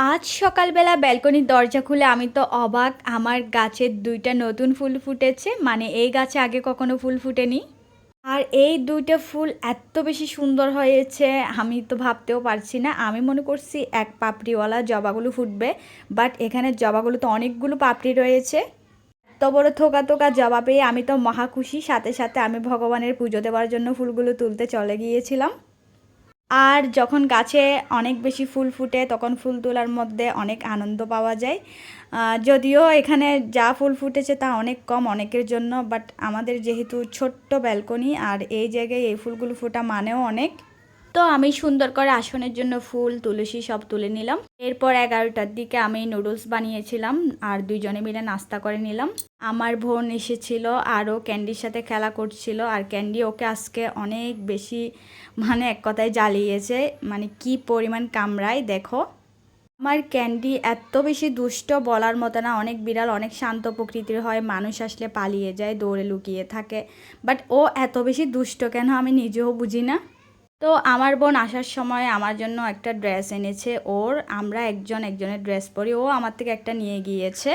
আজ সকালবেলা ব্যালকনির দরজা খুলে আমি তো অবাক, আমার গাছের ২টা নতুন ফুল ফুটেছে। মানে এই গাছে আগে কখনো ফুল ফুটেনি। আর এই ২টা ফুল এত বেশি সুন্দর হয়েছে, আমি তো ভাবতেও পারছি না। আমি মনে করছি এক পাপড়িওয়ালা জবাগুলো ফুটবে, বাট এখানে জবাগুলো তো অনেকগুলো পাপড়ি রয়েছে। এত বড় থোকা থোকা জবা পেয়ে আমি তো মহা খুশি। সাথে সাথে আমি ভগবানের পুজো দেওয়ার জন্য ফুলগুলো তুলতে চলে গিয়েছিলাম। আর যখন গাছে অনেক বেশি ফুল ফুটে তখন ফুল তোলার মধ্যে অনেক আনন্দ পাওয়া যায়। যদিও এখানে যা ফুল ফুটেছে তা অনেক কম অনেকের জন্য, বাট আমাদের যেহেতু ছোট্ট ব্যালকনি আর এই জায়গায় এই ফুলগুলো ফোটা মানেও অনেক। তো আমি সুন্দর করে আসনের জন্য ফুল তুলসী সব তুলে নিলাম। এরপর 11টার দিকে আমি নুডলস বানিয়েছিলাম আর দুইজনে মিলে নাস্তা করে নিলাম। আমার বোন এসেছিল আরও ক্যান্ডির সাথে খেলা করছিল, আর ক্যান্ডি ওকে আজকে অনেক বেশি মানে এক কথায় জ্বালিয়েছে। মানে কি পরিমাণ কামড়ায় দেখো। আমার ক্যান্ডি এত বেশি দুষ্ট বলার মতো না। অনেক বিড়াল অনেক শান্ত প্রকৃতির হয়, মানুষ আসলে পালিয়ে যায়, দৌড়ে লুকিয়ে থাকে, বাট ও এত বেশি দুষ্ট কেন আমি নিজেও বুঝি না। তো আমার বোন আসার সময় আমার জন্য একটা ড্রেস এনেছে ওর। আমরা একজনের ড্রেস পরি, ও আমার থেকে একটা নিয়ে গিয়েছে।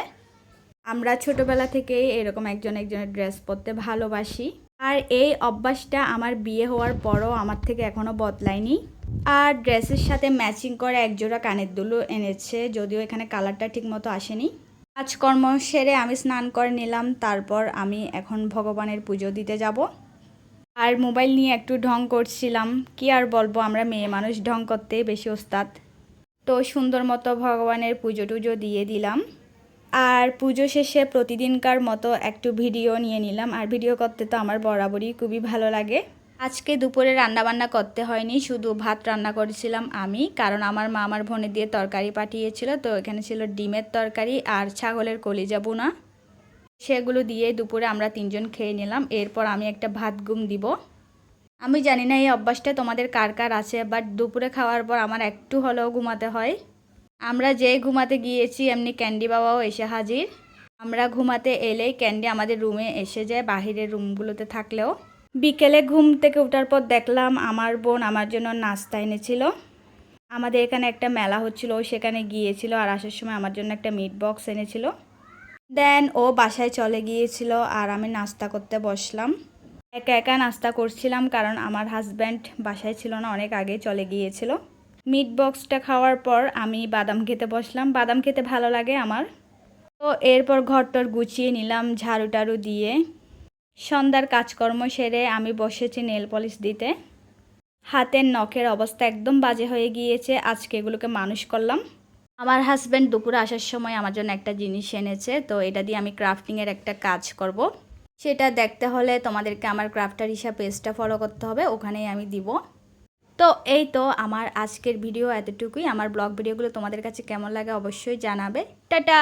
আমরা ছোটোবেলা থেকেই এরকম একজনের ড্রেস পরতে ভালোবাসি। আর এই অভ্যাসটা আমার বিয়ে হওয়ার পরও আমার থেকে এখনও বদলায়নি। আর ড্রেসের সাথে ম্যাচিং করে একজোড়া কানের দুলও এনেছে, যদিও এখানে কালারটা ঠিক মতো আসেনি। কাজকর্ম সেরে আমি স্নান করে নিলাম, তারপর আমি এখন ভগবানের পুজো দিতে যাব। আর মোবাইল নিয়ে একটু ঢং করছিলাম, কি আর বলবো, আমরা মেয়ে মানুষ ঢং করতেই বেশি ওস্তাদ। তো সুন্দর মতো ভগবানের পুজো টুজো দিয়ে দিলাম। আর পুজো শেষে প্রতিদিনকার মতো একটু ভিডিও নিয়ে নিলাম। আর ভিডিও করতে তো আমার বরাবরই খুবই ভালো লাগে। আজকে দুপুরে রান্নাবান্না করতে হয়নি, শুধু ভাত রান্না করেছিলাম আমি, কারণ আমার মা আমার বোনের দিয়ে তরকারি পাঠিয়েছিল। তো এখানে ছিল ডিমের তরকারি আর ছাগলের কলিজা বোনা, সেগুলো দিয়ে দুপুরে আমরা 3জন খেয়ে নিলাম। এরপর আমি একটা ভাত ঘুম দিব। আমি জানি না এই অভ্যাসটা তোমাদের কার কার আছে, বাট দুপুরে খাওয়ার পর আমার একটু হলেও ঘুমাতে হয়। আমরা যেই ঘুমাতে গিয়েছি এমনি ক্যান্ডি বাবাও এসে হাজির। আমরা ঘুমাতে এলেই ক্যান্ডি আমাদের রুমে এসে যায়, বাহিরের রুমগুলোতে থাকলেও। বিকেলে ঘুম থেকে ওঠার পর দেখলাম আমার বোন আমার জন্য নাস্তা এনেছিল। আমাদের এখানে একটা মেলা হচ্ছিল, ও সেখানে গিয়েছিল, আর আসার সময় আমার জন্য একটা মিট বক্স এনেছিল। দেন ও বাসায় চলে গিয়েছিল আর আমি নাস্তা করতে বসলাম। একা একা নাস্তা করছিলাম কারণ আমার হাজব্যান্ড বাসায় ছিল না, অনেক আগে চলে গিয়েছিল। মিট বক্সটা খাওয়ার পর আমি বাদাম খেতে বসলাম, বাদাম খেতে ভালো লাগে আমার। তো এরপর ঘরটর গুছিয়ে নিলাম ঝাড়ু টাড়ু দিয়ে। সন্ধ্যার কাজকর্ম সেরে আমি বসেছি নেল পলিশ দিতে। হাতের নখের অবস্থা একদম বাজে হয়ে গিয়েছে, আজকে এগুলোকে মানুষ করলাম। আমার হাজব্যান্ড দুপুরে আসার সময় আমার জন্য একটা জিনিস এনেছে, তো এটা দিয়ে আমি ক্রাফটিংয়ের একটা কাজ করব। সেটা দেখতে হলে তোমাদেরকে আমার ক্রাফটার হিসাবে পেজটা ফলো করতে হবে, ওখানেই আমি দিব। তো এই তো আমার আজকের ভিডিও এতটুকুই। আমার ব্লগ ভিডিওগুলো তোমাদের কাছে কেমন লাগে অবশ্যই জানাবে। টাটা।